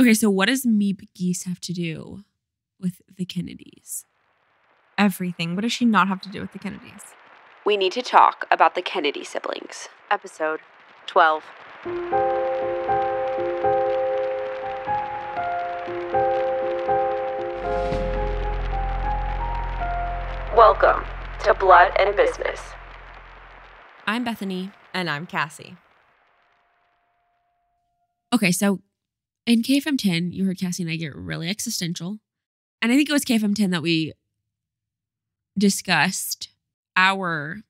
Okay, so what does Miep Gies have to do with the Kennedys? Everything. What does she not have to do with the Kennedys? We need to talk about the Kennedy siblings. Episode 12. Welcome to Blood and Business. I'm Bethany. And I'm Cassie. Okay, so in KFM 10, you heard Cassie and I get really existential. And I think it was KFM 10 that we discussed our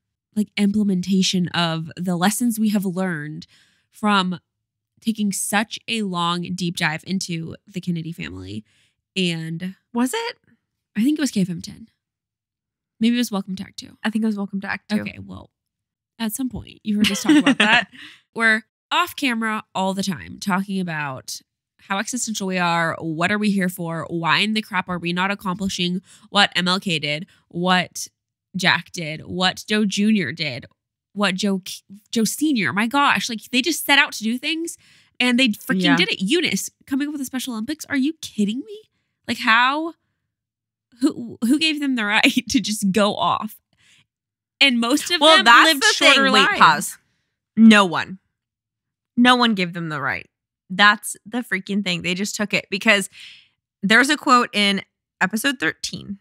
implementation of the lessons we have learned from taking such a long deep dive into the Kennedy family. And was it? I think it was KFM 10. Maybe it was Welcome to Act 2. I think it was Welcome to Act 2. Okay, well, at some point, you heard us talk about that. We're off camera all the time talking about how existential we are, what are we here for, why in the crap are we not accomplishing what MLK did, what Jack did, what Joe Jr. did, what Joe Sr. My gosh, they just set out to do things and they freaking did it. Eunice coming up with the Special Olympics. Are you kidding me? How? Who gave them the right to just go off? And most of them lived shorter lives. Wait, pause. No one gave them the right. That's the freaking thing. They just took it because there's a quote in episode 13,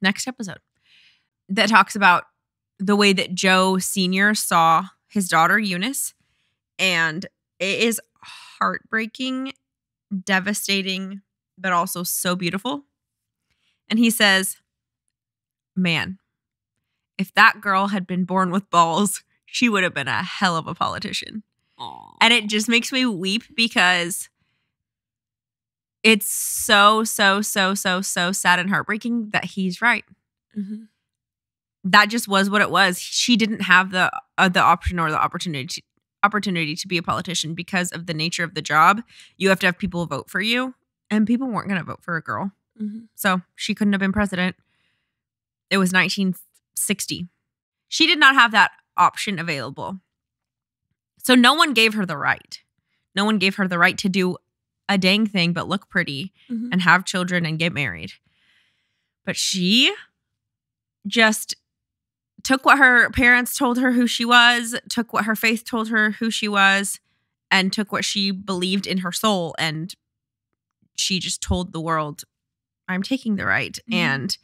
next episode, that talks about the way that Joe Sr. saw his daughter, Eunice. And it is heartbreaking, devastating, but also so beautiful. And he says, man, if that girl had been born with balls, she would have been a hell of a politician. Aww. And it just makes me weep because it's so sad and heartbreaking that he's right. Mm-hmm. That just was what it was. She didn't have the option or the opportunity to be a politician because of the nature of the job. You have to have people vote for you, and people weren't going to vote for a girl. Mm-hmm. So she couldn't have been president. It was 1960. She did not have that option available. So no one gave her the right. No one gave her the right to do a dang thing but look pretty and have children and get married. But she just took what her parents told her who she was, took what her faith told her who she was, and took what she believed in her soul. And she just told the world, I'm taking the right, and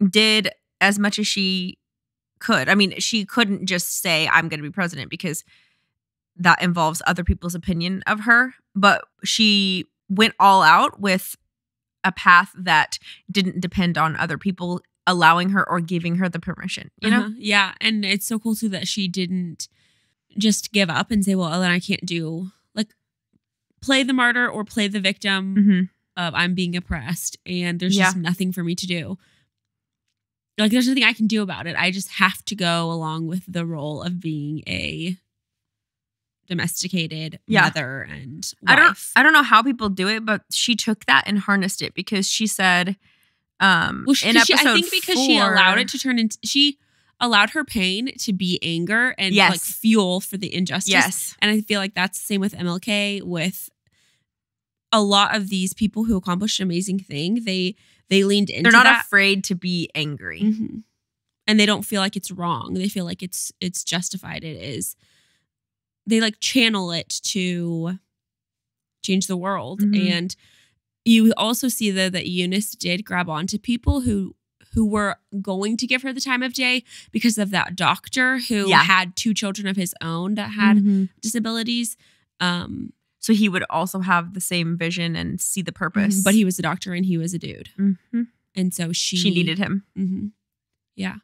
did as much as she could. I mean, she couldn't just say, I'm going to be president, because that involves other people's opinion of her. But she went all out with a path that didn't depend on other people allowing her or giving her the permission, you know? Yeah. And it's so cool too that she didn't just give up and say, well, then I can't do, play the martyr or play the victim of I'm being oppressed and there's just nothing for me to do. There's nothing I can do about it. I just have to go along with the role of being a domesticated mother and wife. I don't know how people do it, but she took that and harnessed it, because she said, I think because she allowed it to turn into, she allowed her pain to be anger and fuel for the injustice. Yes. And I feel like that's the same with MLK, with a lot of these people who accomplished an amazing thing. They leaned into They're not that. afraid to be angry. Mm-hmm. And they don't feel like it's wrong. They feel like it's justified. It is. They channel it to change the world. And you also see though that Eunice did grab onto people who were going to give her the time of day because of that doctor who had 2 children of his own that had disabilities. So he would also have the same vision and see the purpose. But he was a doctor and he was a dude. And so she needed him. Yeah.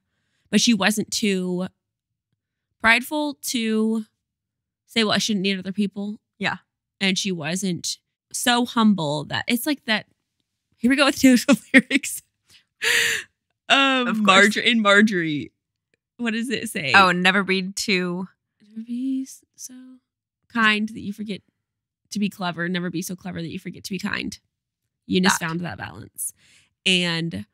But she wasn't too prideful to say, well, I shouldn't need other people. Yeah. And she wasn't so humble that it's like that. Here we go with Taylor Swift lyrics. In Marjorie. What does it say? Oh, never be so kind that you forget to be clever. Never be so clever that you forget to be kind. Eunice found that balance. And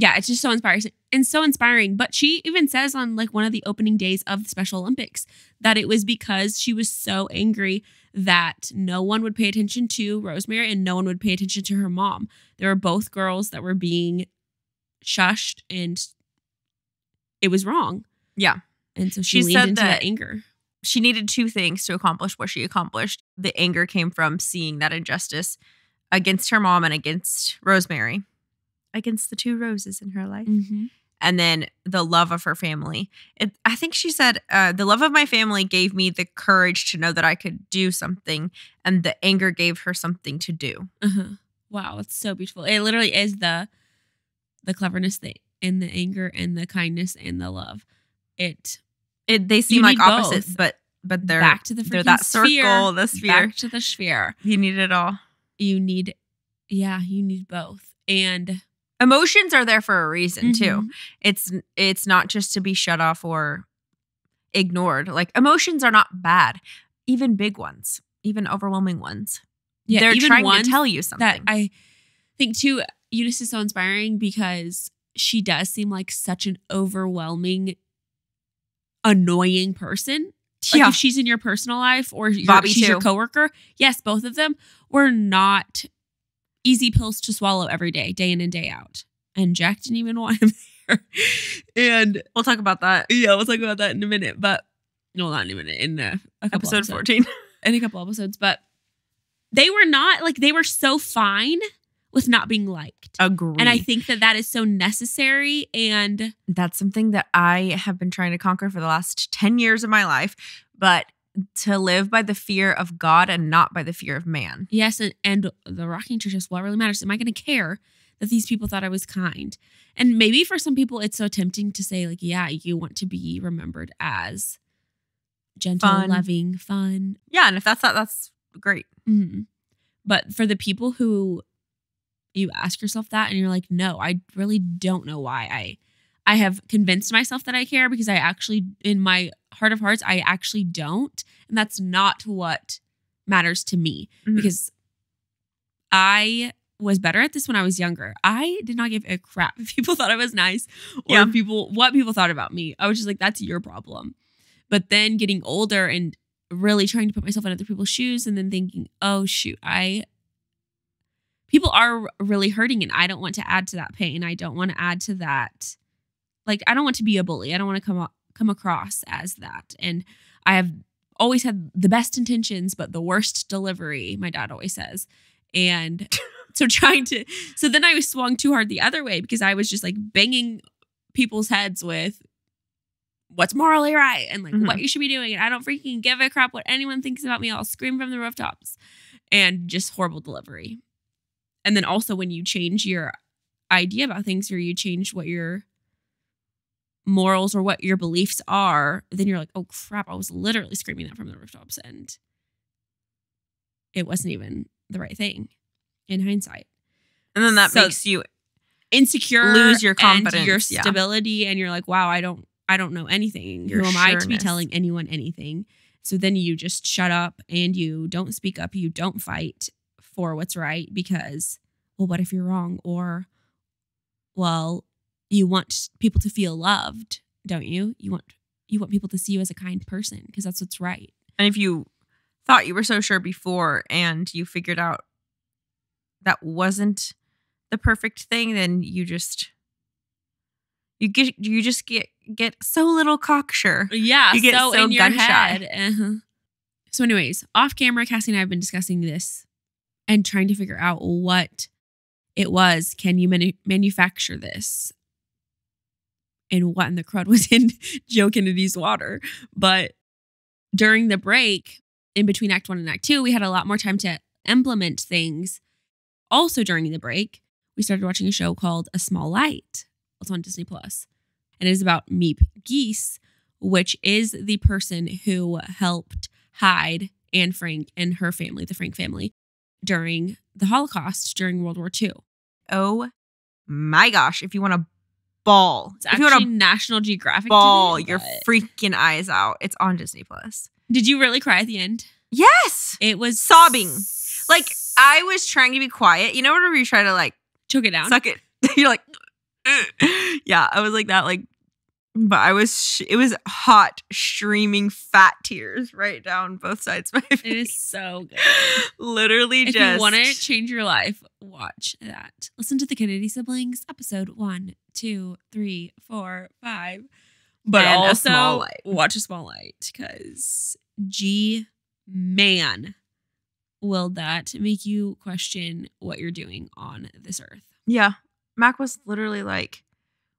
Yeah, it's just so inspiring. But she even says on like one of the opening days of the Special Olympics that it was because she was so angry that no one would pay attention to Rosemary and no one would pay attention to her mom. There were both girls that were being shushed and it was wrong. Yeah. And so she leaned into that anger. She needed two things to accomplish what she accomplished. The anger came from seeing that injustice against her mom and against Rosemary, against the two Roses in her life. Mm-hmm. And then the love of her family. I think she said, the love of my family gave me the courage to know that I could do something. And the anger gave her something to do. Uh-huh. Wow, it's so beautiful. It literally is the cleverness and the anger and the kindness and the love. They seem like opposites, but they're back to the freaking that sphere. Circle, the sphere. Back to the sphere. You need it all. You need both. And emotions are there for a reason mm-hmm. too. It's not just to be shut off or ignored. Like emotions are not bad, even big ones, even overwhelming ones. Yeah, they're even trying to tell you something. That I think too, Eunice is so inspiring because she does seem like such an overwhelming, annoying person. Like if she's in your personal life or she's your coworker, yes, both of them were not easy pills to swallow every day, day in and day out. And Jack didn't even want him there. And we'll talk about that. Yeah, we'll talk about that in a minute. But no, not in a minute. In a couple episode episodes. 14. In a couple episodes. But they were not like, they were so fine with not being liked. Agree. And I think that is so necessary. And that's something that I have been trying to conquer for the last 10 years of my life. But to live by the fear of God and not by the fear of man. Yes. And the rocking chair is what really matters. Am I going to care that these people thought I was kind? And maybe for some people, it's so tempting to say like, yeah, you want to be remembered as gentle, loving, fun. Yeah. And if that's that's great. Mm-hmm. But for the people who you ask yourself that and you're like, no, I really don't know why I have convinced myself that I care because I actually, in my heart of hearts, I actually don't. And that's not what matters to me because I was better at this when I was younger. I did not give a crap if people thought I was nice or what people thought about me. I was just like, that's your problem. But then getting older and really trying to put myself in other people's shoes and then thinking, oh, shoot, people are really hurting and I don't want to add to that pain. I don't want to add to that. Like, I don't want to be a bully. I don't want to come across as that. And I have always had the best intentions, but the worst delivery, my dad always says. And so then I was swung too hard the other way because I was just like banging people's heads with what's morally right and like what you should be doing. And I don't freaking give a crap what anyone thinks about me. I'll scream from the rooftops and just horrible delivery. And then also when you change your idea about things or you change what your morals or what your beliefs are, then you're like, oh crap, I was literally screaming that from the rooftops and it wasn't even the right thing in hindsight. And then that makes you insecure, lose your confidence, and your stability, and you're like, wow, I don't know anything. Who am I to be telling anyone anything? So then you just shut up and you don't speak up, you don't fight for what's right because, well, what if you're wrong? Or, well, you want people to feel loved, don't you? You want people to see you as a kind person because that's what's right. And if you thought you were so sure before and you figured out that wasn't the perfect thing, then you just get so little cocksure. Yeah, you get so in your gun-shy. head. So anyways, off camera, Cassie and I have been discussing this and trying to figure out what it was. Can you manufacture this? And what in the crud was in Joe Kennedy's water? But during the break, in between Act 1 and Act 2, we had a lot more time to implement things. Also during the break, we started watching a show called A Small Light. It's on Disney+. And it is about Miep Gies, which is the person who helped hide Anne Frank and her family, the Frank family, during the Holocaust, during World War II. Oh my gosh. If you want to ball. It's actually National Geographic. Ball your freaking eyes out. It's on Disney+. Did you really cry at the end? Yes. It was sobbing. Like, I was trying to be quiet. You know whenever you try to like choke it down? Suck it. You're like, Yeah, I was like that. But it was hot, streaming fat tears right down both sides of my face. It is so good. Literally If you want to change your life, watch that. Listen to the Kennedy Siblings, episode 1, 2, 3, 4, 5. But And also A Small Light. watch A Small Light, because man, will that make you question what you're doing on this earth. Yeah. Mac was literally like,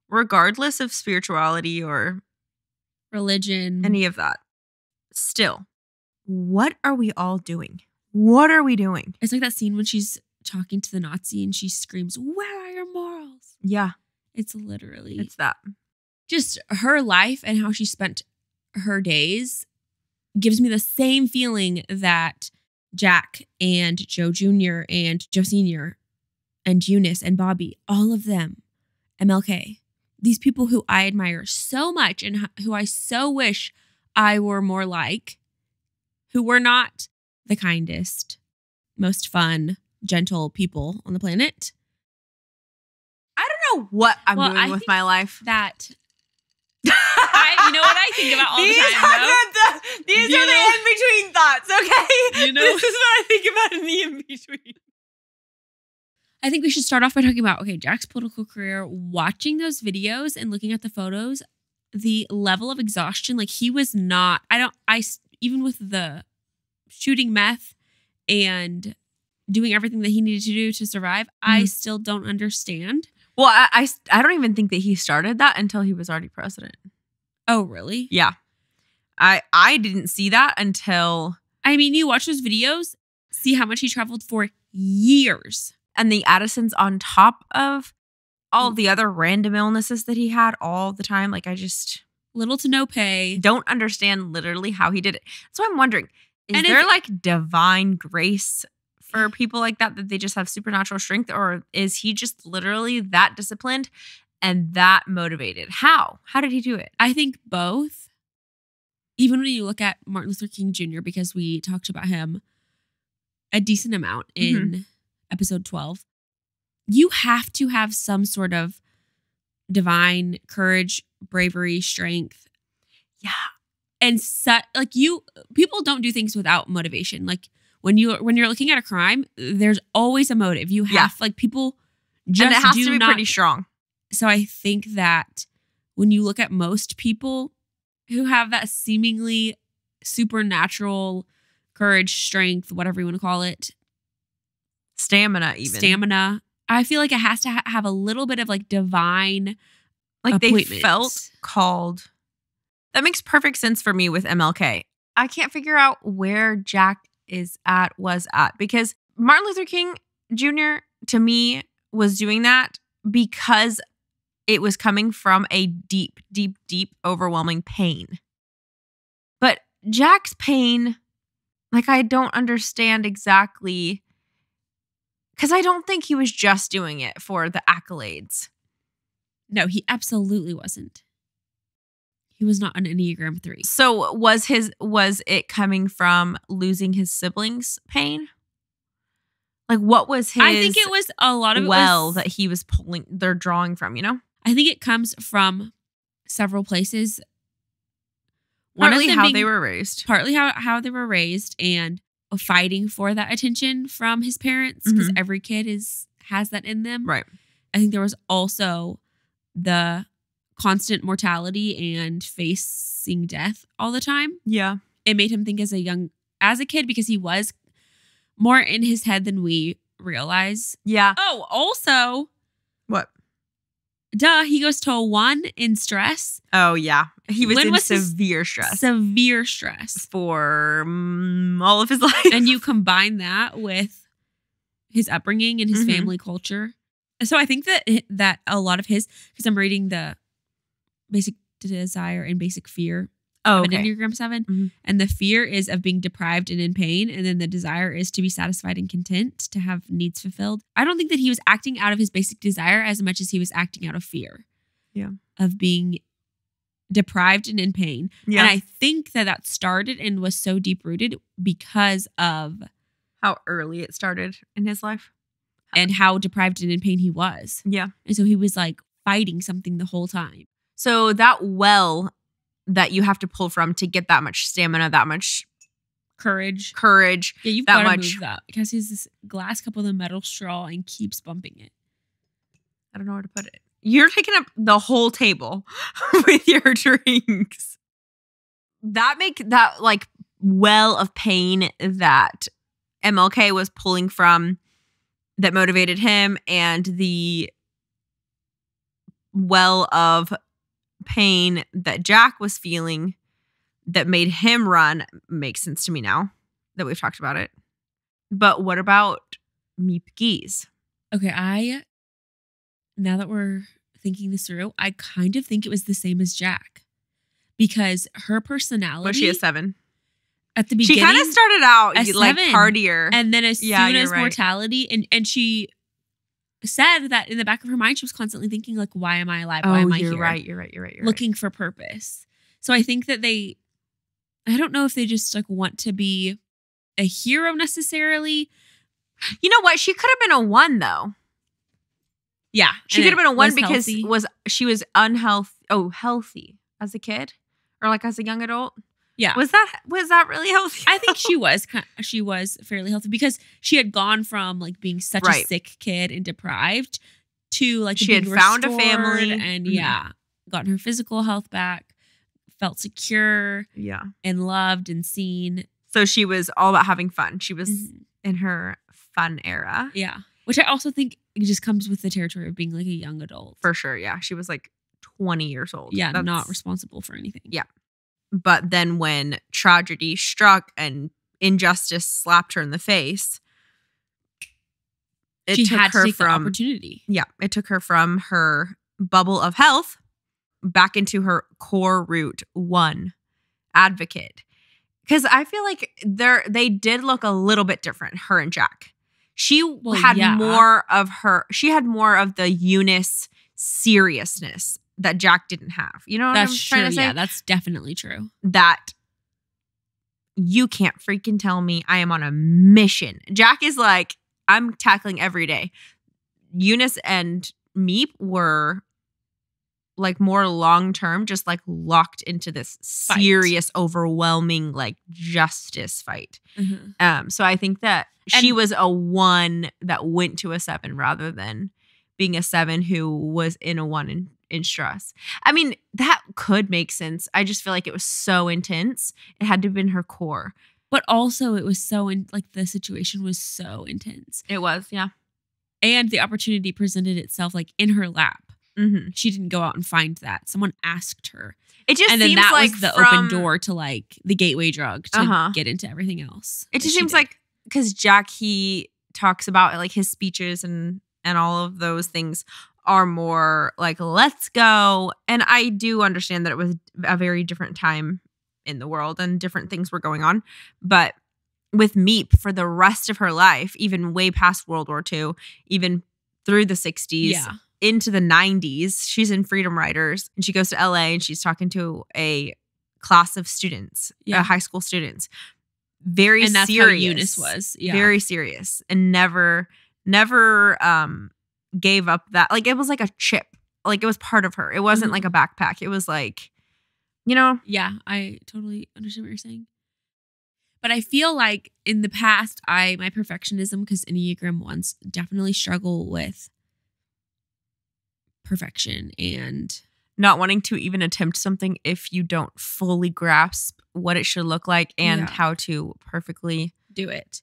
regardless of spirituality or Religion. any of that, still, what are we all doing? What are we doing? It's like that scene when she's talking to the Nazi and she screams, "Where are your morals?" Yeah. It's literally. It's that. Just her life and how she spent her days gives me the same feeling that Jack and Joe Jr. and Joe Sr. and Eunice and Bobby, all of them, MLK, these people who I admire so much and who I so wish I were more like, who were not the kindest, most fun, gentle people on the planet. I don't know what I'm doing with my life. That you know what I think about all the time. These are the in-between thoughts, okay? You know, this is what I think about in the in-between. I think we should start off by talking about, Jack's political career, watching those videos and looking at the photos, the level of exhaustion. Like, he was not, even with the shooting meth and doing everything that he needed to do to survive, I still don't understand. Well, I don't even think that he started that until he was already president. Oh, really? Yeah. I didn't see that until... I mean, you watch those videos, see how much he traveled for years. And the Addisons on top of all the other random illnesses that he had all the time. Like, I just... Little to no pay. Don't understand literally how he did it. So I'm wondering, is there like divine grace for people like that they just have supernatural strength? Or is he just literally that disciplined and that motivated? How? How did he do it? I think both. Even when you look at Martin Luther King Jr., because we talked about him a decent amount in episode 12, you have to have some sort of divine courage, bravery, strength. Yeah. And people don't do things without motivation. Like, when you're looking at a crime, there's always a motive. You have people just and it has to be pretty strong. So I think that when you look at most people who have that seemingly supernatural courage, strength, whatever you want to call it, stamina, I feel like it has to have a little bit of like divine, like appointment. They felt called. That makes perfect sense for me with MLK. I can't figure out where Jack was at because Martin Luther King Jr. to me was doing that because it was coming from a deep, deep, deep, overwhelming pain. But Jack's pain, like, I don't understand exactly, because I don't think he was just doing it for the accolades. No, he absolutely wasn't. He was not an Enneagram 3. So was it coming from losing his siblings' pain? Like, what was his? I think it was a lot of that he was they're drawing from, you know? I think it comes from several places. Partly how they were raised. Partly how they were raised and fighting for that attention from his parents, because every kid has that in them. Right. I think there was also the constant mortality and facing death all the time. Yeah. It made him think as a kid, because he was more in his head than we realize. Yeah. Oh, also. What? Duh, he goes to a 1 in stress. Oh, yeah. He was in severe stress. Severe stress. For all of his life. And you combine that with his upbringing and his family culture. So I think that a lot of his, because I'm reading the basic desire and basic fear of an Enneagram 7. And the fear is of being deprived and in pain. And then the desire is to be satisfied and content, to have needs fulfilled. I don't think that he was acting out of his basic desire as much as he was acting out of fear. Yeah. Of being deprived and in pain. Yeah. And I think that started and was so deep rooted because of how early it started in his life. And how deprived and in pain he was. Yeah. And so he was like fighting something the whole time. So that well that you have to pull from to get that much stamina, that much Courage. Yeah, you've got to move that. Cassie has this glass cup with a metal straw and keeps bumping it. I don't know where to put it. You're taking up the whole table with your drinks. That like well of pain that MLK was pulling from that motivated him, and the well of pain that Jack was feeling that made him run makes sense to me now that we've talked about it. But what about Miep Gies? Okay, now that we're thinking this through, I kind of think it was the same as Jack, because her personality. Was she a 7? At the beginning, she kind of started out like 7, partier, and then as soon as mortality, and she said that in the back of her mind, she was constantly thinking like, "Why am I alive? Why am I here?" You're right. Looking for purpose. So I think that I don't know if they just like want to be a hero necessarily. You know what? She could have been a 1 though. Yeah, she could have been a 1 because healthy. She was unhealthy. Oh, healthy as a kid or like as a young adult. Yeah, was that really healthy? I think she was fairly healthy because she had gone from like being such a sick kid and deprived to like she had found a family and gotten her physical health back, felt secure, and loved and seen. So she was all about having fun. She was in her fun era. Yeah, which I also think it just comes with the territory of being like a young adult. For sure, yeah. She was like 20 years old. Yeah, not responsible for anything. Yeah. But then when tragedy struck and injustice slapped her in the face, she had to take the opportunity. Yeah, it took her from her bubble of health back into her core root 1 advocate. Because I feel like they did look a little bit different, her and Jack. She had more of the Eunice seriousness that Jack didn't have. You know what I'm trying to say? Yeah, that's definitely true. That you can't freaking tell me I am on a mission. Jack is like, I'm tackling every day. Eunice and Miep were like more long-term, just like locked into this serious, overwhelming like justice fight. So I think that she was a 1 that went to a 7 rather than being a 7 who was in a 1 in stress. I mean, that could make sense. I just feel like it was so intense. It had to have been her core. But also it was the situation was so intense. It was, yeah. And the opportunity presented itself like in her lap. She didn't go out and find that. Someone asked her. It just and then seems that like was the open door to like the gateway drug to get into everything else. It just seems like because Jack, he talks about like his speeches and all of those things are more like, let's go. And I do understand that it was a very different time in the world and different things were going on. But with Miep for the rest of her life, even way past World War II, even through the 60s, into the 90s, she's in Freedom Riders and she goes to LA and she's talking to a class of students, high school students. Very serious. And that's how Eunice was. Yeah. Very serious and never gave up that. Like it was like a chip. Like it was part of her. It wasn't like a backpack. It was like, you know. Yeah, I totally understand what you're saying. But I feel like in the past, my perfectionism, because Enneagram 1s definitely struggle with perfection and not wanting to even attempt something if you don't fully grasp what it should look like and how to perfectly do it.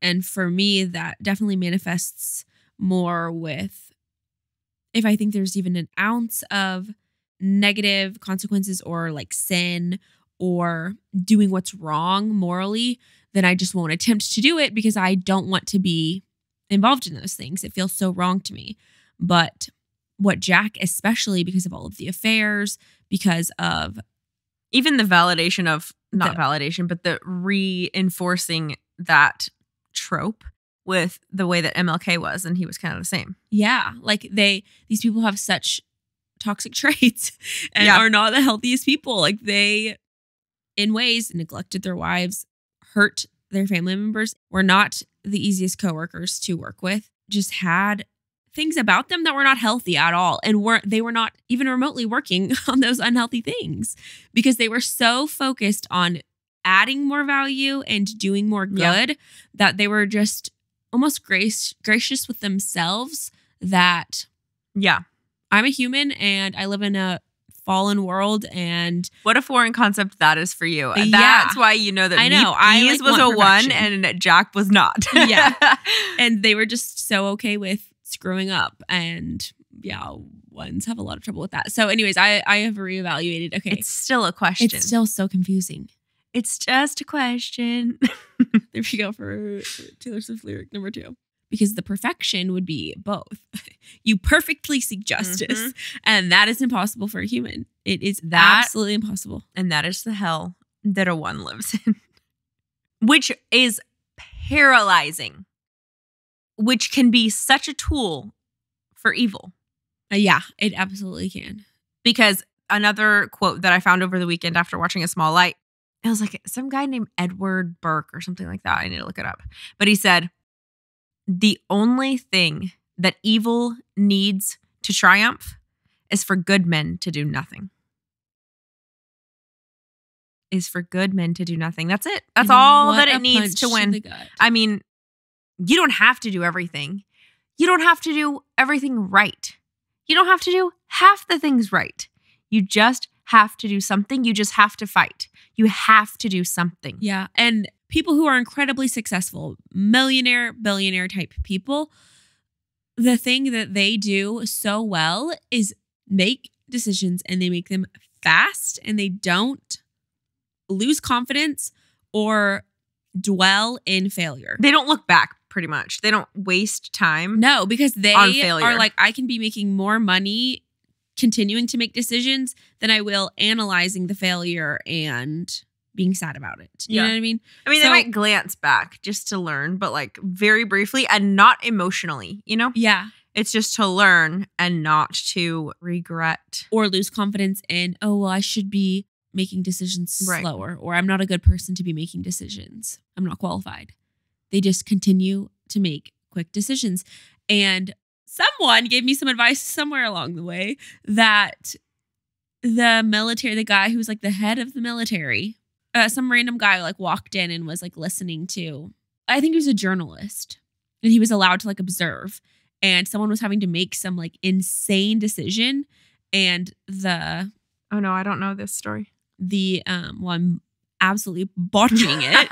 And for me, that definitely manifests more with if I think there's even an ounce of negative consequences or like sin or doing what's wrong morally, then I just won't attempt to do it because I don't want to be involved in those things. It feels so wrong to me. But what Jack, especially because of all of the affairs, because of even the validation of, not validation, but the reinforcing that trope with the way that MLK was, and he was kind of the same. Yeah, like these people have such toxic traits and are not the healthiest people. Like they, in ways, neglected their wives, hurt their family members, were not the easiest coworkers to work with, just had things about them that were not healthy at all. And they were not even remotely working on those unhealthy things because they were so focused on adding more value and doing more good that they were just almost gracious with themselves that I'm a human and I live in a fallen world. And what a foreign concept that is for you. That's why you know that Miep Gies was a one and Jack was not. And they were just so okay with screwing up. And ones have a lot of trouble with that. So anyways, I have reevaluated. Okay. It's still a question. It's still so confusing. It's just a question. There we go for Taylor Swift lyric number 2. Because the perfection would be both. You perfectly seek justice. And that is impossible for a human. It is absolutely impossible. And that is the hell that a one lives in. Which is paralyzing. Which can be such a tool for evil. It absolutely can. Because another quote that I found over the weekend after watching A Small Light, it was like some guy named Edward Burke or something like that. I need to look it up. But he said, the only thing that evil needs to triumph is for good men to do nothing. That's it. That's all that it needs to win. I mean, you don't have to do everything. You don't have to do everything right. You don't have to do half the things right. You just have to do something. You just have to fight. You have to do something. Yeah. And people who are incredibly successful, millionaire, billionaire type people, the thing that they do so well is make decisions, and they make them fast, and they don't lose confidence or dwell in failure. They don't look back, pretty much. They don't waste time. No, because they are like, I can be making more money continuing to make decisions than I will analyzing the failure and being sad about it. You know what I mean? I mean, they might glance back just to learn, but like very briefly and not emotionally, you know? Yeah. It's just to learn and not to regret. Or lose confidence in, I should be making decisions slower, or I'm not a good person to be making decisions. I'm not qualified. They just continue to make quick decisions. And someone gave me some advice somewhere along the way that the military, the guy who was like the head of the military, some random guy like walked in and was like listening to, I think he was a journalist, and he was allowed to like observe, and someone was having to make some like insane decision, and oh no, I don't know this story. I'm absolutely botching it,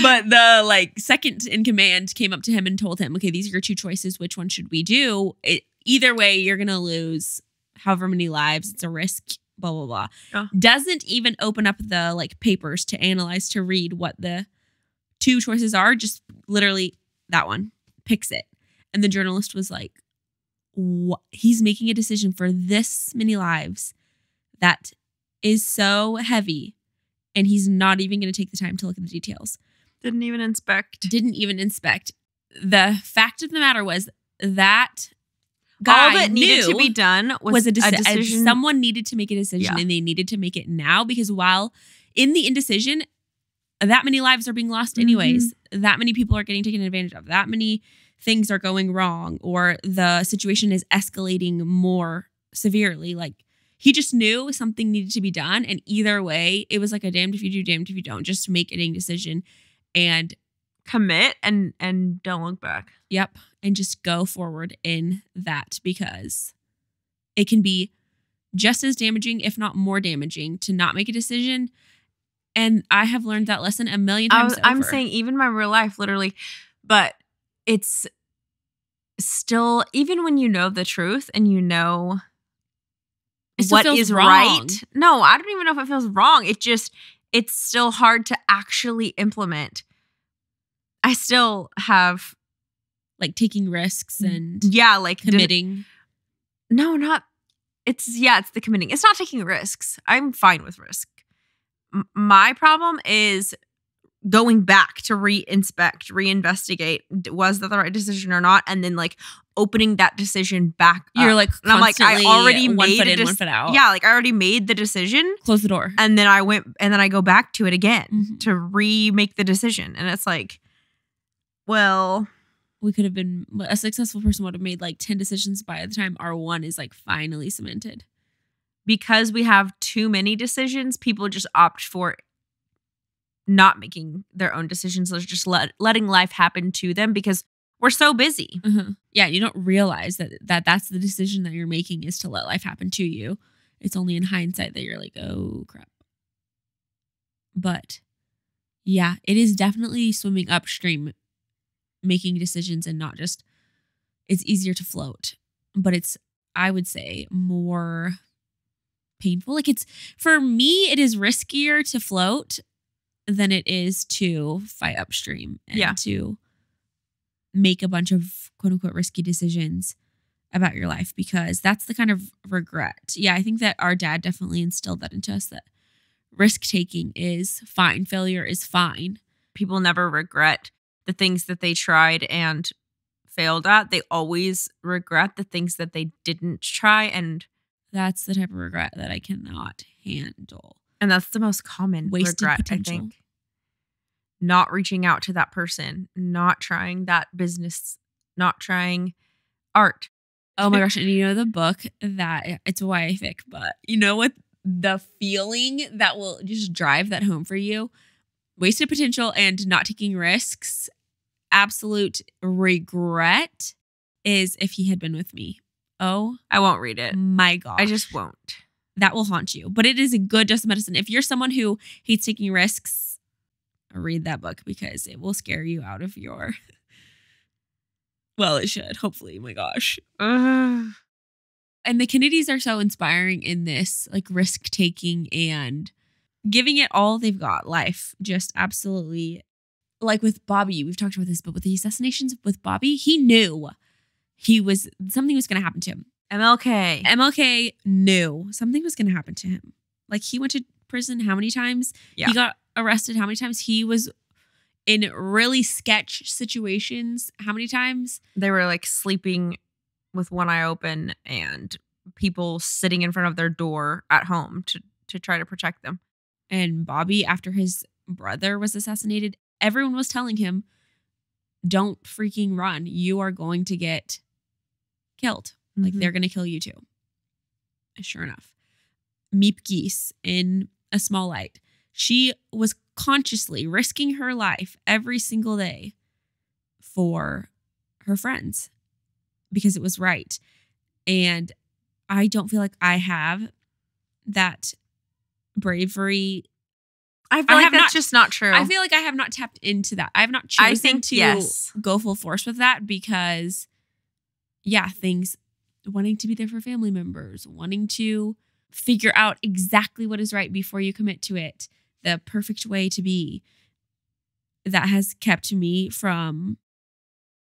but the like second in command came up to him and told him, okay, these are your 2 choices. Which one should we do? Either way, you're going to lose however many lives. It's a risk, blah, blah, blah. Oh. Doesn't even open up the like papers to analyze, to read what the 2 choices are. Just literally that one, picks it. And the journalist was like, what? He's making a decision for this many lives that is so heavy, and he's not even going to take the time to look at the details. Didn't even inspect. The fact of the matter was that guy all that needed to be done was a decision. Someone needed to make a decision, and they needed to make it now, because while in the indecision, that many lives are being lost anyways. That many people are getting taken advantage of. That many things are going wrong, or the situation is escalating more severely. Like, he just knew something needed to be done. And either way, it was like a damned if you do, damned if you don't. Just make a dang decision and commit and don't look back. Yep. And just go forward in that, because it can be just as damaging, if not more damaging, to not make a decision. And I have learned that lesson a million times over. I'm saying even my real life, literally. But it's still, even when you know the truth and you know what is right. No, I don't even know if it feels wrong. It's still hard to actually implement. I still have like taking risks and like committing. It's the committing. It's not taking risks. I'm fine with risk. My problem is going back to reinspect, reinvestigate. Was that the right decision or not? And then like opening that decision back up. You're like, and I'm like, I already one made foot in, 1 foot out. Yeah, like I already made the decision. Close the door. And then I go back to it again to remake the decision. And it's like, well, we could have been, a successful person would have made like 10 decisions by the time our one is like finally cemented. Because we have too many decisions, people just opt for not making their own decisions. They're just letting life happen to them because we're so busy. Uh-huh. Yeah, you don't realize that's the decision that you're making is to let life happen to you. It's only in hindsight that you're like, oh, crap. But yeah, it is definitely swimming upstream, making decisions and not just, it's easier to float. But it's, I would say, more painful. Like for me, it is riskier to float than it is to fight upstream and to make a bunch of quote unquote risky decisions about your life, because that's the kind of regret. Yeah, I think that our dad definitely instilled that into us, that risk taking is fine. Failure is fine. People never regret the things that they tried and failed at. They always regret the things that they didn't try. And that's the type of regret that I cannot handle. And that's the most common Wasted regret, potential. I think. Not reaching out to that person, not trying that business, not trying art. Oh my gosh. And you know the book that, it's YA fic, but you know what the feeling that will just drive that home for you? Wasted potential and not taking risks. Absolute regret is If He Had Been With Me. Oh, I won't read it. My gosh. I just won't. That will haunt you. But it is a good dose of medicine. If you're someone who hates taking risks, read that book because it will scare you out of your... Well, it should, hopefully. Oh my gosh. And the Kennedys are so inspiring in this, like, risk-taking and giving it all they've got. Life just absolutely... Like with Bobby, we've talked about this, but with the assassinations with Bobby, he knew something was going to happen to him. MLK knew something was going to happen to him. Like, he went to prison how many times? Yeah. He got arrested how many times? He was in really sketch situations how many times? They were like sleeping with one eye open and people sitting in front of their door at home to try to protect them. And Bobby, after his brother was assassinated, everyone was telling him, don't freaking run. You are going to get killed. Like, they're going to kill you too. Sure enough. Miep Gies in A Small Light. She was consciously risking her life every single day for her friends because it was right. And I don't feel like I have that bravery. I feel like that's just not true. I feel like I have not tapped into that. I have not chosen to go full force with that because, yeah, things, wanting to be there for family members, wanting to figure out exactly what is right before you commit to it, the perfect way to be, that has kept me from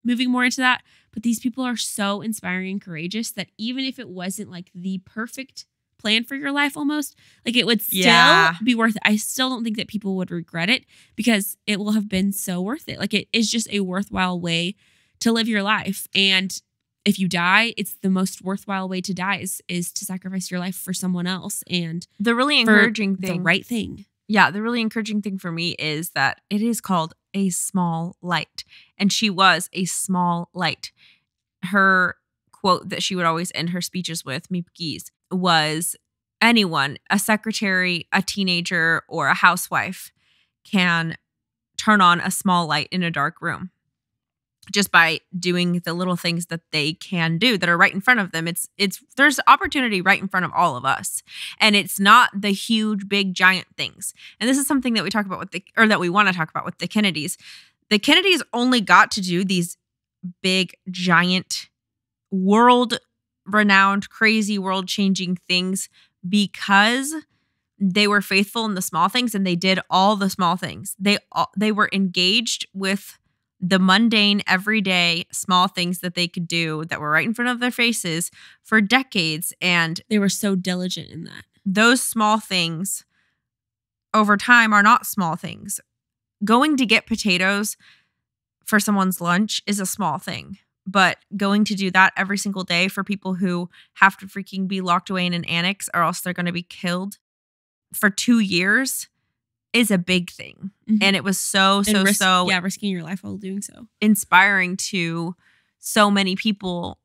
moving more into that. But these people are so inspiring and courageous that even if it wasn't like the perfect plan for your life almost, like, it would still be worth it. I still don't think that people would regret it because it will have been so worth it. Like, it is just a worthwhile way to live your life. And if you die, it's the most worthwhile way to die is to sacrifice your life for someone else and the really encouraging thing, the right thing. Yeah, the really encouraging thing for me is that it is called A Small Light. And she was a small light. Her quote that she would always end her speeches with, Miep Gies, was, anyone, a secretary, a teenager, or a housewife can turn on a small light in a dark room just by doing the little things that they can do that are right in front of them. There's opportunity right in front of all of us. And it's not the huge, big, giant things. And this is something that we talk about that we want to talk about with the Kennedys. The Kennedys only got to do these big, giant, world-renowned, crazy, world-changing things because they were faithful in the small things and they did all the small things. They were engaged with the mundane, everyday, small things that they could do that were right in front of their faces for decades. And they were so diligent in that. Those small things over time are not small things. Going to get potatoes for someone's lunch is a small thing. But going to do that every single day for people who have to freaking be locked away in an annex or else they're going to be killed for 2 years is a big thing. Mhm. And it was so risking your life while doing so. inspiring to so many people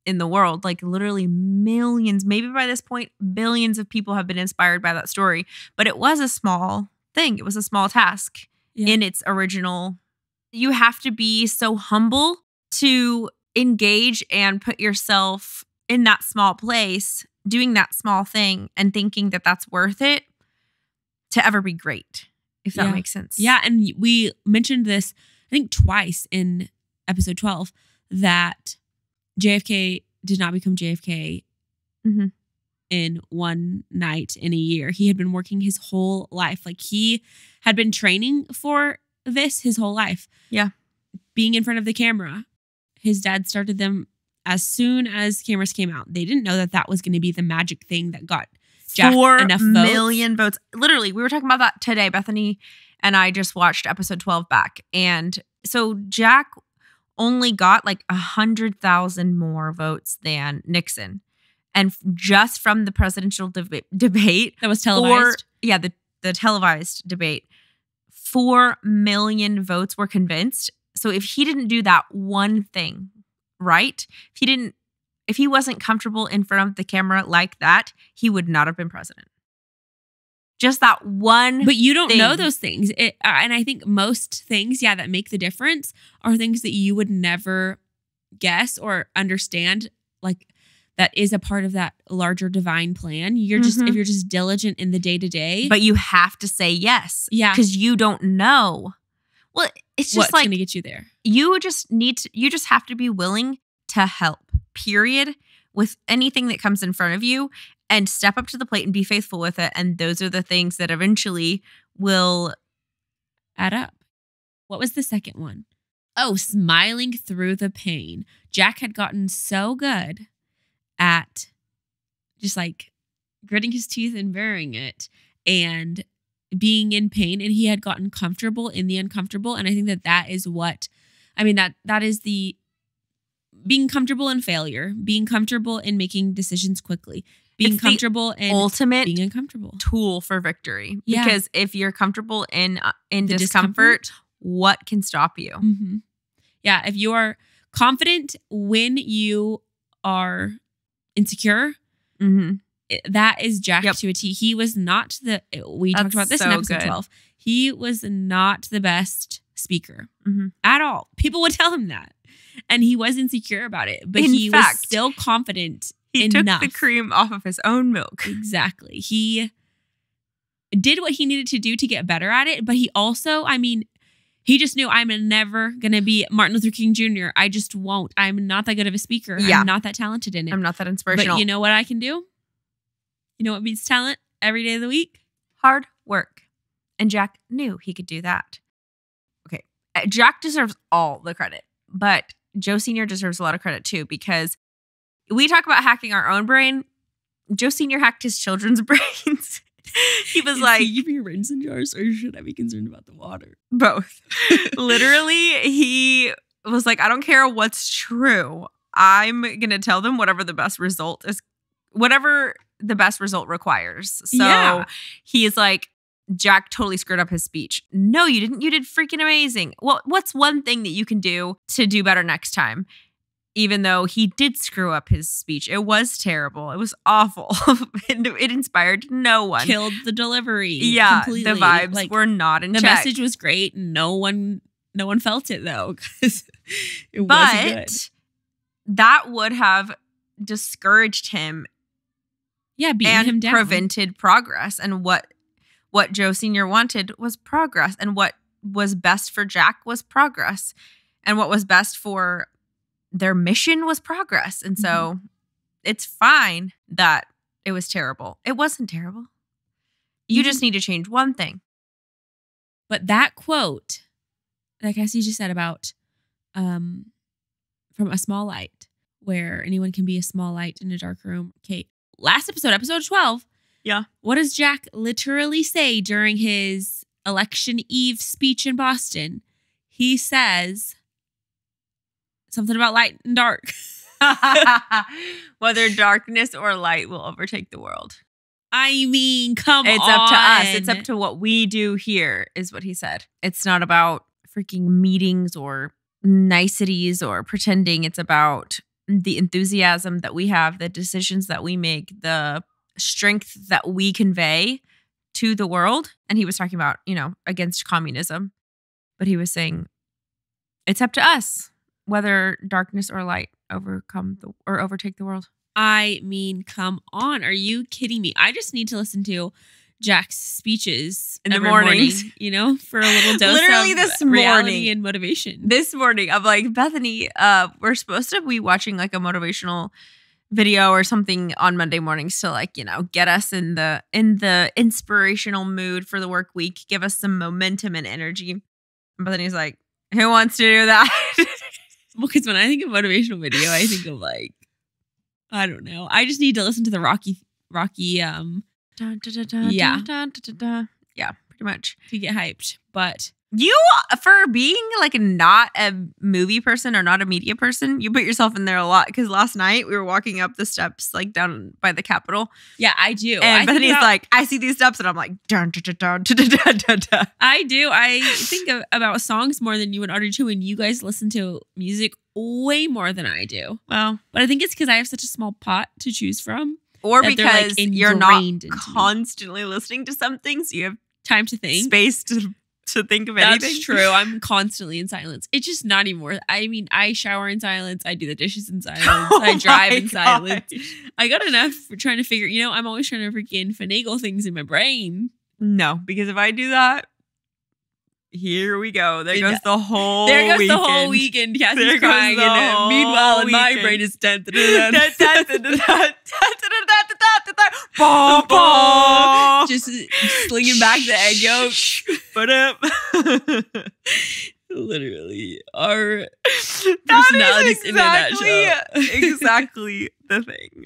in the world. Like literally millions, maybe by this point, billions of people have been inspired by that story. But it was a small thing. It was a small task in its original. You have to be so humble to engage and put yourself in that small place, doing that small thing and thinking that that's worth it to ever be great, if that makes sense. Yeah. And we mentioned this, I think, twice in episode 12, that JFK did not become JFK in one night in a year. He had been working his whole life. Like he had been training for this his whole life. Yeah. Being in front of the camera. His dad started them as soon as cameras came out. They didn't know that that was going to be the magic thing that got Jack enough 4 million votes. Literally, we were talking about that today. Bethany and I just watched episode 12 back. And so Jack only got like 100,000 more votes than Nixon. And just from the presidential debate. That was televised? The televised debate. 4 million votes were convinced. So if he didn't do that one thing, right? If he wasn't comfortable in front of the camera like that, he would not have been president. Just that one. But you don't know those things. And I think most things, that make the difference are things that you would never guess or understand. Like that is a part of that larger divine plan. You're just, if you're just diligent in the day to day. But you have to say yes. Yeah. Because you don't know. Well, it's just what's like. going to get you there? You just have to be willing to help, period, with anything that comes in front of you and step up to the plate and be faithful with it. And those are the things that eventually will add up. What was the second one? Oh, smiling through the pain. Jack had gotten so good at just like gritting his teeth and bearing it and being in pain, and he had gotten comfortable in the uncomfortable. And I think that is what, that is the being comfortable in failure, being comfortable in making decisions quickly, being comfortable in ultimate being uncomfortable tool for victory. Yeah. Because if you're comfortable in discomfort, what can stop you? Mm-hmm. Yeah. If you are confident when you are insecure, that is Jack to a T. He was not we talked about this in episode 12. He was not the best speaker at all. People would tell him that. And he was insecure about it. But he was still confident enough. He took the cream off of his own milk. Exactly. He did what he needed to do to get better at it. But he also, he just knew, I'm never going to be Martin Luther King Jr. I just won't. I'm not that good of a speaker. Yeah. I'm not that talented in it. I'm not that inspirational. But you know what I can do? You know what beats talent every day of the week? Hard work. And Jack knew he could do that. Okay. Jack deserves all the credit. But Joe Sr. deserves a lot of credit too, because we talk about hacking our own brain. Joe Sr. hacked his children's brains. He was like, keeping your brains in jars, or should I be concerned about the water? Both. Literally, he was like, I don't care what's true. I'm going to tell them whatever the best result is, whatever the best result requires. So he's like, Jack totally screwed up his speech. No, you didn't. You did freaking amazing. Well, what's one thing that you can do to do better next time? Even though he did screw up his speech. It was terrible. It was awful. It inspired no one. Killed the delivery. Yeah, completely. The vibes were not in check. The message was great. No one felt it though, because it wasn't good. That would have discouraged him. Yeah, beating him down. Prevented progress. And what Joe Sr. wanted was progress. And what was best for Jack was progress. And what was best for their mission was progress. And so it's fine that it was terrible. It wasn't terrible. You just need to change one thing. But that quote, like Cassie just said about from a small light, where anyone can be a small light in a dark room. Okay, last episode 12. Yeah. What does Jack literally say during his election eve speech in Boston? He says something about light and dark. Whether darkness or light will overtake the world. I mean, come on. It's up to us. It's up to what we do here, is what he said. It's not about freaking meetings or niceties or pretending. It's about the enthusiasm that we have, the decisions that we make, the strength that we convey to the world. And he was talking about, against communism. But he was saying it's up to us whether darkness or light overtake the world. I mean, come on. Are you kidding me? I just need to listen to Jack's speeches in the every mornings, morning, for a little dose literally of this reality morning and motivation. This morning, I'm like, Bethany, we're supposed to be watching like a motivational video or something on Monday mornings to get us in the inspirational mood for the work week, give us some momentum and energy. And Bethany's like, who wants to do that? Well, because when I think of motivational video, I think of I don't know. I just need to listen to the Rocky. Dun, dun, dun, dun, Yeah. dun, dun, dun, dun. Yeah, pretty much. To get hyped. But You, for being not a movie person or not a media person, you put yourself in there a lot. Because last night we were walking up the steps down by the Capitol. yeah, I do. And Bethany's like, I see these steps and I'm like, dun, dun, dun, dun, dun, dun, dun, dun. I do. I think about songs more than you and Audrey too. And you guys listen to music way more than I do. Well, But I think it's because I have such a small pot to choose from. or that they're, because you're not ingrained into me. constantly listening to something, so you have Time to think. space to think of anything. That's true. I'm constantly in silence. It's just not anymore. I mean, I shower in silence. I do the dishes in silence. Oh I drive my in silence. gosh. I got enough for trying to figure, I'm always trying to freaking finagle things in my brain. No, because if I do that, here we go. There goes the whole There goes weekend. the whole weekend. Cassie's There goes crying. the And whole meanwhile, in my weekend. brain is dun, dun, dun, dun. Just slinging back the egg yolk. But up. Literally, our That personalities is in a nutshell. exactly the thing.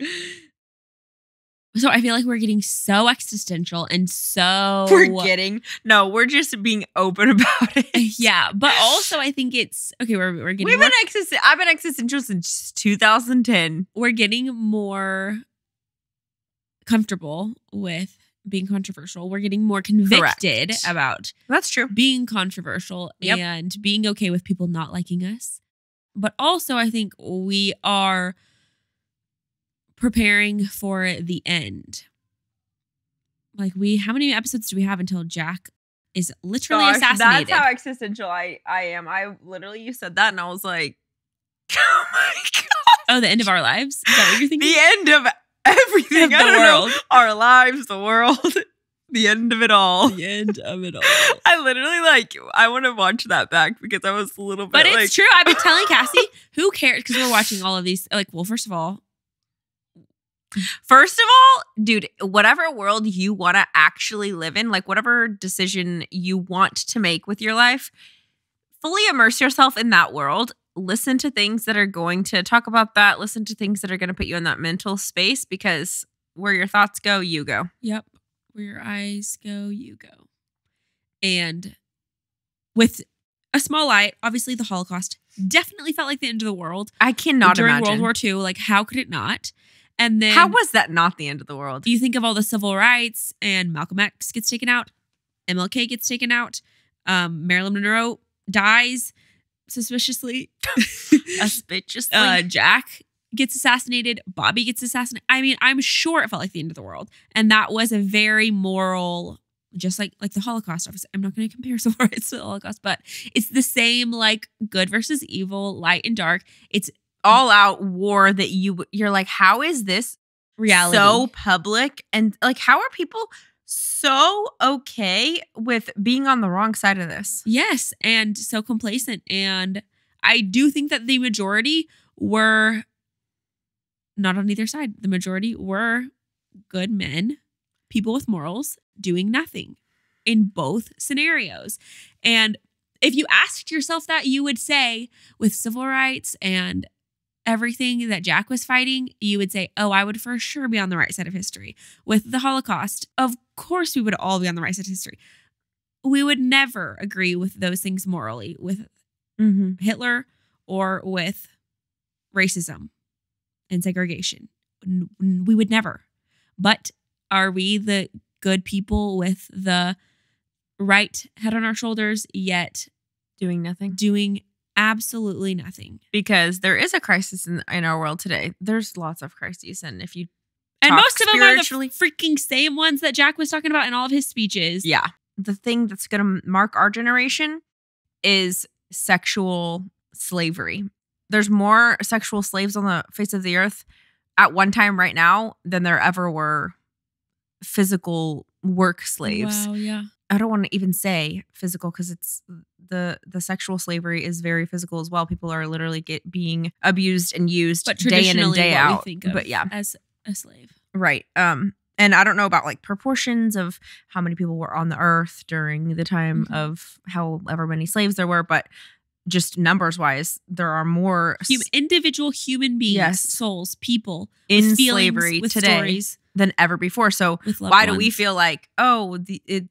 So I feel like we're getting so existential and so we're just being open about it. Yeah, but also I think it's okay. We're getting I've been existential since 2010. we're getting more comfortable with being controversial. We're getting more convicted Correct. about That's true. being controversial Yep. and being okay with people not liking us. But also I think we are preparing for the end. How many episodes do we have until Jack is literally assassinated? That's how existential I am. You said that and I was like, oh my God. Oh, the end of our lives? Is that what you're thinking? The end of everything. Of the I don't know. world. Our lives, the world, the end of it all. The end of it all. I literally I want to watch that back because I was a little bit But it's true. I've been telling Cassie, who cares? Because we're watching all of these. First of all, dude, whatever world you want to actually live in, whatever decision you want to make with your life, fully immerse yourself in that world. Listen to things that are going to talk about that. Listen to things that are going to put you in that mental space, because where your thoughts go, you go. Yep. Where your eyes go, you go. And with a small light, obviously the Holocaust definitely felt like the end of the world. I cannot during imagine. World War II. How could it not? And then How was that not the end of the world? you think of all the civil rights, and Malcolm X gets taken out, MLK gets taken out, Marilyn Monroe dies suspiciously. Jack gets assassinated, Bobby gets assassinated. I mean, I'm sure it felt like the end of the world. And that was a very moral, just like the Holocaust. Obviously, I'm not going to compare civil rights to the Holocaust, but it's the same good versus evil, light and dark. It's all out war that you're like, how is this reality so public? And how are people so okay with being on the wrong side of this? Yes, and so complacent. And I do think that the majority were not on either side. The majority were good men, people with morals, doing nothing in both scenarios. And if you asked yourself that, you would say with civil rights and everything that Jack was fighting, you would say, oh, I would for sure be on the right side of history. With the Holocaust, of course we would all be on the right side of history. We would never agree with those things morally, with Hitler or with racism and segregation. We would never. But Are we the good people with the right head on our shoulders, yet Doing nothing. doing absolutely nothing? Because there is a crisis in our world today. There's lots of crises. And if you And talk most of them are the spiritually- freaking same ones that Jack was talking about in all of his speeches. Yeah. The thing that's going to mark our generation is sexual slavery. There's more sexual slaves on the face of the earth at one time right now than there ever were physical work slaves. Wow, yeah. I don't want to even say physical because it's the sexual slavery is very physical as well. People are literally being abused and used But day in and traditionally day what out. we think of But yeah, as a slave. right. And I don't know about like proportions of how many people were on the earth during the time of however many slaves there were, but just numbers wise, there are more Individual human beings, Yes. souls, people in with feelings, slavery with today stories, than ever before. So with loved why do we ones. feel like, oh,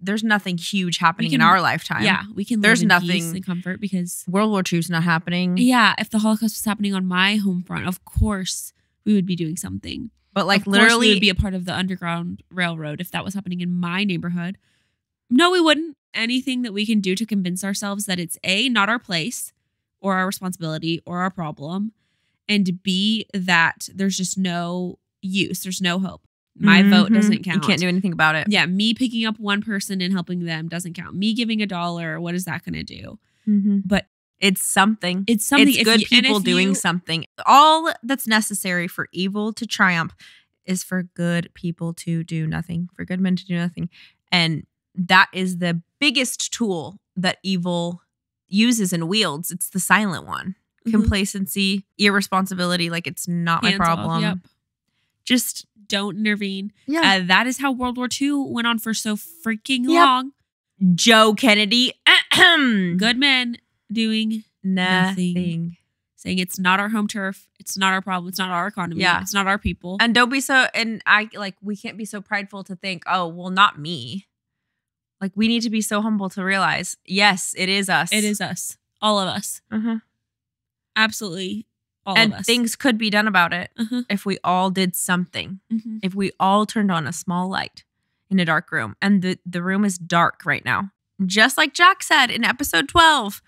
there's nothing huge happening in can- our lifetime? Yeah, we can There's live in peace nothing- and comfort because World War II's not happening. yeah, if the Holocaust was happening on my home front, of course we would be doing something. But like Of course literally we would be a part of the Underground Railroad if that was happening in my neighborhood. No, we wouldn't. Anything that we can do to convince ourselves that it's A, not our place or our responsibility or our problem, and B, that there's just no use, there's no hope. My vote doesn't count. You can't do anything about it. Yeah, me picking up one person and helping them doesn't count. Me giving $1, what is that going to do? But It's something. it's something. It's good people doing something. All that's necessary for evil to triumph is for good people to do nothing, for good men to do nothing. And that is the biggest tool that evil uses and wields. It's the silent one. Complacency, irresponsibility, like it's not my Hands off, problem. yep. Just Don't intervene. yeah. That is how World War II went on for so freaking long. Joe Kennedy. Good men doing Nothing. saying it's not our home turf, it's not our problem, it's not our economy, Yeah. it's not our people. And don't be so, and we can't be so prideful to think, oh, well, not me. Like, we need to be so humble to realize, yes, it is us. It is us. All of us. Absolutely all And of us. things could be done about it Uh-huh. if we all did something. Mhm. If we all turned on a small light in a dark room. And the room is dark right now. Just like Jack said in episode 12,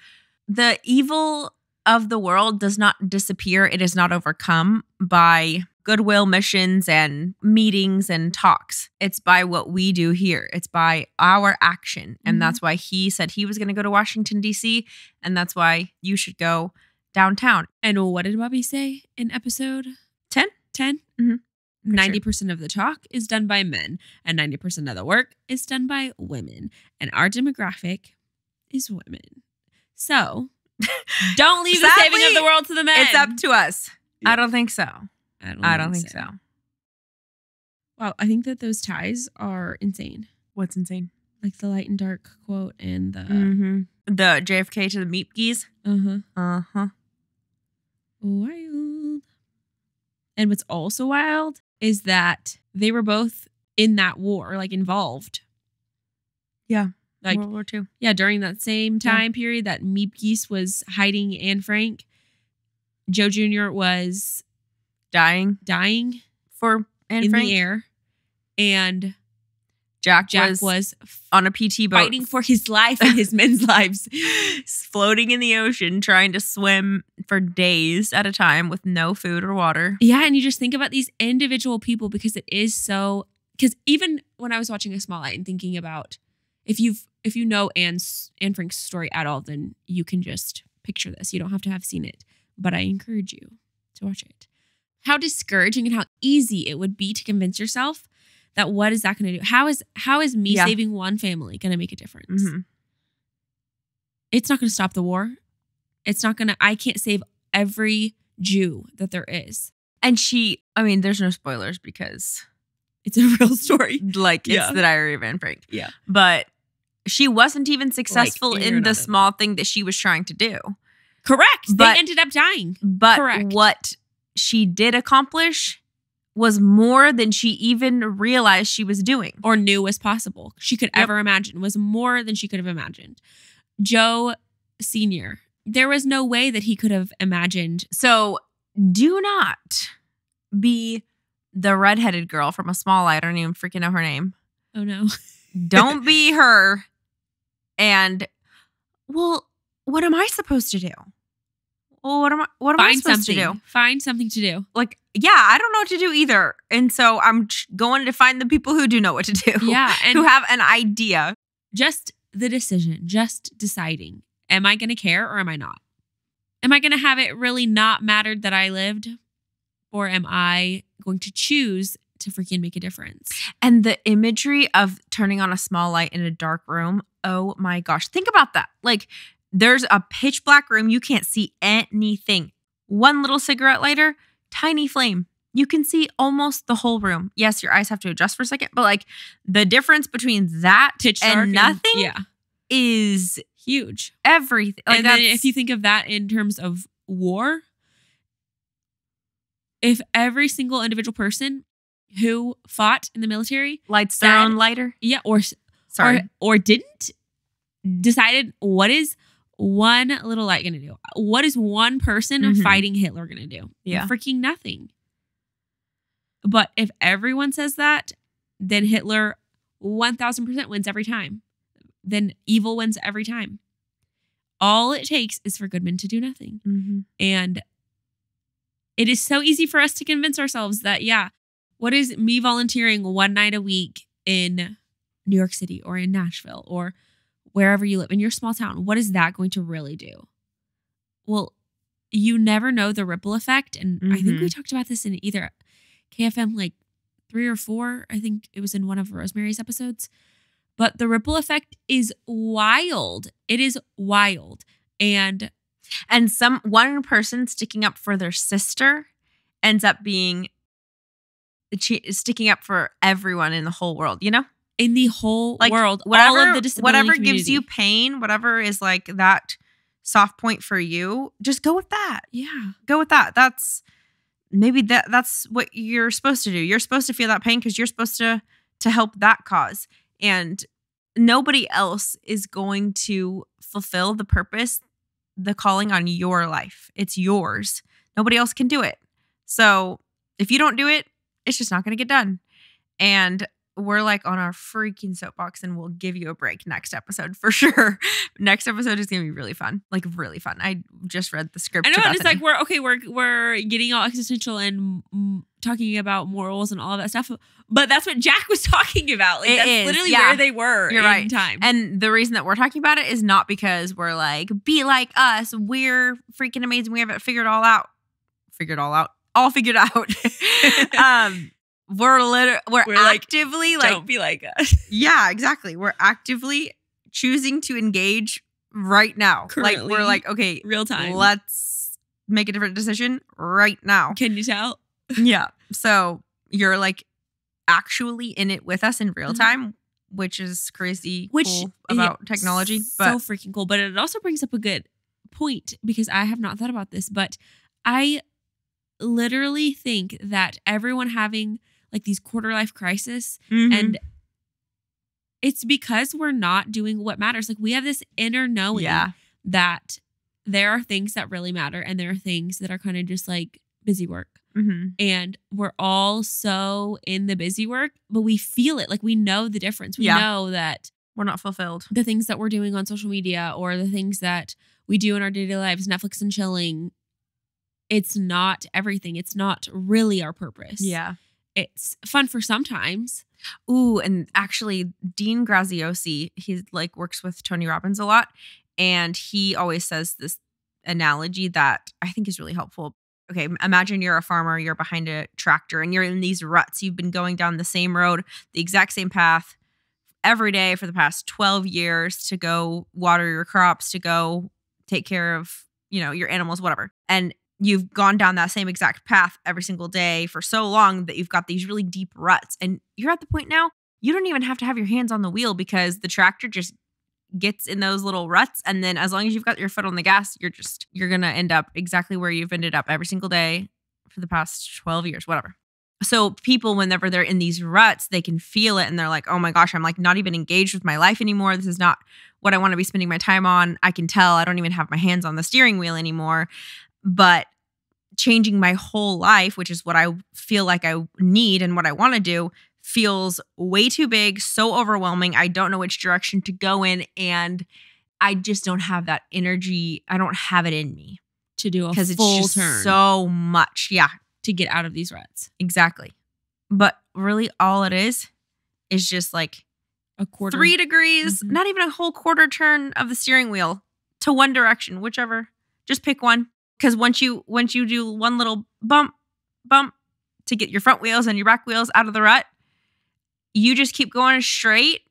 the evil of the world does not disappear. It is not overcome by goodwill missions and meetings and talks. It's by what we do here. It's by our action. And that's why he said he was going to go to Washington, D.C. And that's why you should go downtown. And what did Bobby say in episode 10? 10? Mhm. 90% of the talk is done by men, and 90% of the work is done by women. And our demographic is women. So don't leave the saving of Sadly, the world to the men. It's up to us. Yeah. I don't think so. I don't think so. Wow, I think that those ties are insane. What's insane? Like the light and dark quote and the The JFK to the Miep Gies. uh-huh. Wild. And what's also wild is that they were both in that war, like involved. Yeah. Like World War II. yeah, during that same time period that Miep Gies was hiding Anne Frank, Joe Jr. was Dying for Anne in Frank. the air, and Jack was was on a PT boat. fighting for his life and his men's lives. Floating in the ocean, trying to swim for days at a time with no food or water. Yeah, and you just think about these individual people because it is so. Because even when I was watching A Small Light and thinking about if you know Anne Frank's story at all, then you can just picture this. You don't have to have seen it, but I encourage you to watch it. How discouraging and how easy it would be to convince yourself that what is that going to do? How is me saving one family going to make a difference? It's not going to stop the war. It's not going to. I can't save every Jew that there is. And there's no spoilers because It's a real story. like it's the Diary of Anne Frank. Yeah. But she wasn't even successful Like, in the small thing that she was trying to do. Correct. But- They ended up dying. But Correct. what she did accomplish was more than she even realized she was doing. Or knew was possible. She could ever imagine. Was more than she could have imagined. Joe Sr., there was no way that he could have imagined. So do not be the redheaded girl from A Small Light. I don't even freaking know her name. Oh no. Don't be her. And, well, what am I supposed to do? Well, what am I supposed to do? Find something to do. Like, yeah, I don't know what to do either. And so I'm going to find the people who do know what to do. Yeah. And who have an idea. Just the decision, just deciding, am I going to care or am I not? Am I going to have it really not mattered that I lived? Or am I going to choose to freaking make a difference? And the imagery of turning on a small light in a dark room. Oh my gosh. Think about that. Like, there's a pitch black room. You can't see anything. One little cigarette lighter, tiny flame. You can see almost the whole room. Yes, your eyes have to adjust for a second, but like the difference between that pitch dark and nothing is huge. Everything. Like, and then if you think of that in terms of war, if every single individual person who fought in the military lights their own lighter, or didn't, decided what is one little light going to do? What is one person fighting Hitler going to do? Yeah. Freaking nothing. But if everyone says that, then Hitler 1000% wins every time. Then evil wins every time. All it takes is for good men to do nothing. Mm-hmm. And it is so easy for us to convince ourselves that, yeah, what is me volunteering one night a week in New York City or in Nashville or wherever you live, in your small town, what is that going to really do? Well, you never know the ripple effect. And I think we talked about this in either KFM like 3 or 4. I think it was in one of Rosemary's episodes. But the ripple effect is wild. It is wild. And one person sticking up for their sister ends up being sticking up for everyone in the whole world, you know? In the whole world, whatever, all of the disability whatever community. gives you pain, whatever is like that soft point for you, just go with that. Yeah. Go with that. That's what you're supposed to do. You're supposed to feel that pain because you're supposed to help that cause. And nobody else is going to fulfill the purpose, the calling on your life. It's yours. Nobody else can do it. So if you don't do it, it's just not going to get done. And we're like on our freaking soapbox, and we'll give you a break next episode for sure. Next episode is going to be really fun. Like really fun. I just read the script. I know, and it's like we're getting all existential and talking about morals and all of that stuff. But that's what Jack was talking about. Like that's literally where they were in time. And the reason that we're talking about it is not because we're like, be like us. We're freaking amazing. We have it figured all out. All figured out. We're actively like, don't be like us. Yeah, exactly. We're actively choosing to engage right now. Currently, like we're like, okay, real time. Let's make a different decision right now. Can you tell? Yeah. So you're like actually in it with us in real time, which is crazy cool about technology. So freaking cool. But it also brings up a good point because I have not thought about this, but I literally think that everyone having like these quarter life crisis and it's because we're not doing what matters. Like we have this inner knowing that there are things that really matter and there are things that are kind of just like busy work. And we're all so in the busy work, but we feel it. Like we know the difference. We know that we're not fulfilled. The things that we're doing on social media or the things that we do in our daily lives, Netflix and chilling, it's not everything. It's not really our purpose. Yeah. It's fun for sometimes. Ooh, and actually Dean Graziosi, he like works with Tony Robbins a lot. And he always says this analogy that I think is really helpful. Okay, imagine you're a farmer, you're behind a tractor and you're in these ruts. You've been going down the same road, the exact same path every day for the past 12 years to go water your crops, to go take care of, your animals, whatever. And you've gone down that same exact path every single day for so long that you've got these really deep ruts. And you're at the point now, you don't even have to have your hands on the wheel because the tractor just gets in those little ruts. And then as long as you've got your foot on the gas, you're going to end up exactly where you've ended up every single day for the past 12 years, whatever. So people, whenever they're in these ruts, they can feel it and they're like, oh my gosh, I'm like not even engaged with my life anymore. This is not what I want to be spending my time on. I can tell I don't even have my hands on the steering wheel anymore. But changing my whole life, which is what I feel like I need and what I want to do, feels way too big, so overwhelming. I don't know which direction to go in, and I just don't have that energy. I don't have it in me to do a because it's full just turn so much. Yeah, to get out of these ruts. exactly. But really, all it is just like a quarter, 3 degrees, not even a whole quarter turn of the steering wheel to one direction, whichever. Just pick one. Because once you do one little bump to get your front wheels and your back wheels out of the rut, you just keep going straight,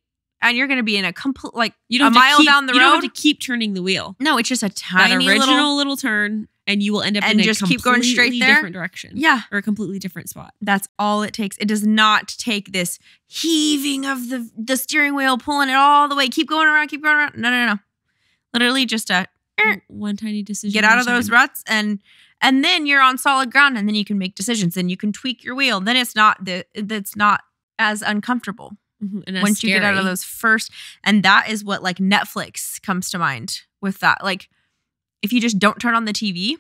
and you're going to be in a complete, like, you don't a mile down the road. You don't have to keep turning the wheel. No, it's just a tiny that original little turn, and you will end up in a just keep going straight there. Different direction. Yeah, or a completely different spot. That's all it takes. It does not take this heaving of the steering wheel, pulling it all the way. Keep going around. No. Literally just a one tiny decision. Get out of those ruts, and then you're on solid ground, and then you can make decisions, and you can tweak your wheel. Then it's not as uncomfortable once you get out of those first. And that is what, like, Netflix comes to mind with that. Like, if you just don't turn on the TV,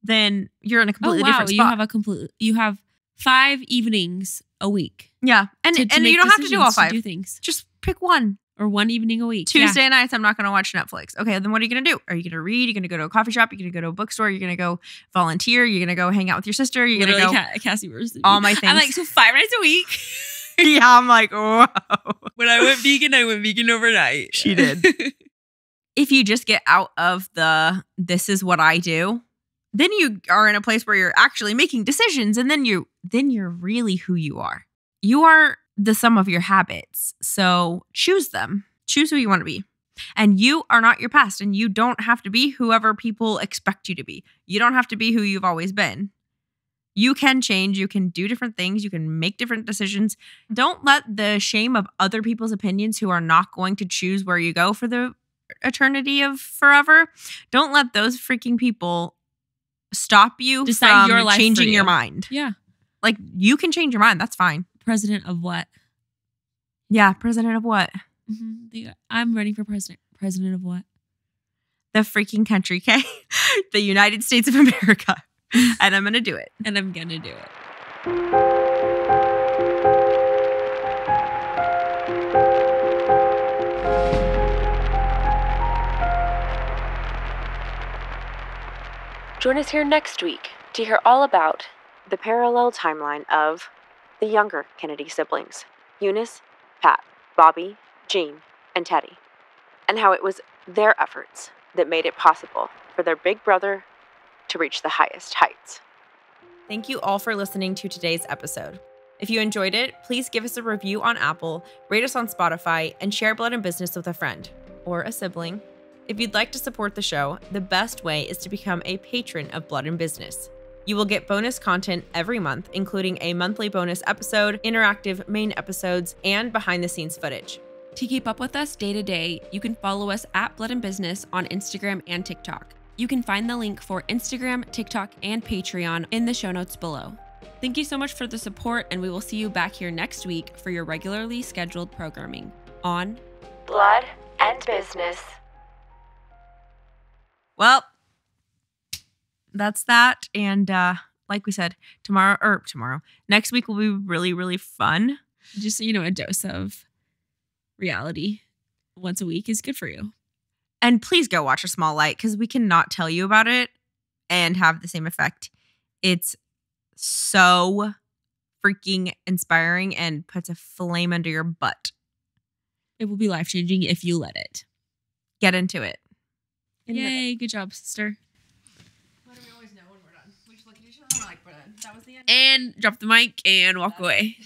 then you're in a completely different spot. You have 5 evenings a week. Yeah, and you don't have to do all 5. To do things. Just pick one. Or one evening a week. Tuesday nights, I'm not going to watch Netflix. Okay, then what are you going to do? Are you going to read? You're going to go to a coffee shop? You're going to go to a bookstore? You're going to go volunteer? You're going to go hang out with your sister? You're going to go... Cassie versus all my things. I'm like, so 5 nights a week? Yeah, I'm like, whoa. When I went vegan overnight. She did. If you just get out of this is what I do, then you are in a place where you're actually making decisions, and then you're really who you are. You are the sum of your habits. So choose them. Choose who you want to be. And you are not your past, and you don't have to be whoever people expect you to be. You don't have to be who you've always been. You can change. You can do different things. You can make different decisions. Don't let the shame of other people's opinions who are not going to choose where you go for the eternity of forever. Don't let those freaking people stop you Decide from your life changing your mind. Yeah. Like, you can change your mind. That's fine. President of what? Yeah, president of what? I'm running for president. President of what? The freaking country, okay? The United States of America. And I'm going to do it. And I'm going to do it. Join us here next week to hear all about the parallel timeline of the younger Kennedy siblings, Eunice, Pat, Bobby, Jean, and Teddy, and how it was their efforts that made it possible for their big brother to reach the highest heights. Thank you all for listening to today's episode. If you enjoyed it, please give us a review on Apple, rate us on Spotify, and share Blood and Business with a friend or a sibling. If you'd like to support the show, the best way is to become a patron of Blood and Business. You will get bonus content every month, including a monthly bonus episode, interactive main episodes, and behind-the-scenes footage. To keep up with us day to day, you can follow us at Blood and Business on Instagram and TikTok. You can find the link for Instagram, TikTok, and Patreon in the show notes below. Thank you so much for the support, and we will see you back here next week for your regularly scheduled programming on Blood and Business. Well, that's that. And like we said, next week will be really, really fun. Just so you know, a dose of reality once a week is good for you. And please go watch A Small Light, because we cannot tell you about it and have the same effect. It's so freaking inspiring and puts a flame under your butt. It will be life-changing if you let it. Get into it. Yay, good job, sister. Why do we always know when we're done? We just look at each other and we're like, that was the end. And drop the mic and walk away.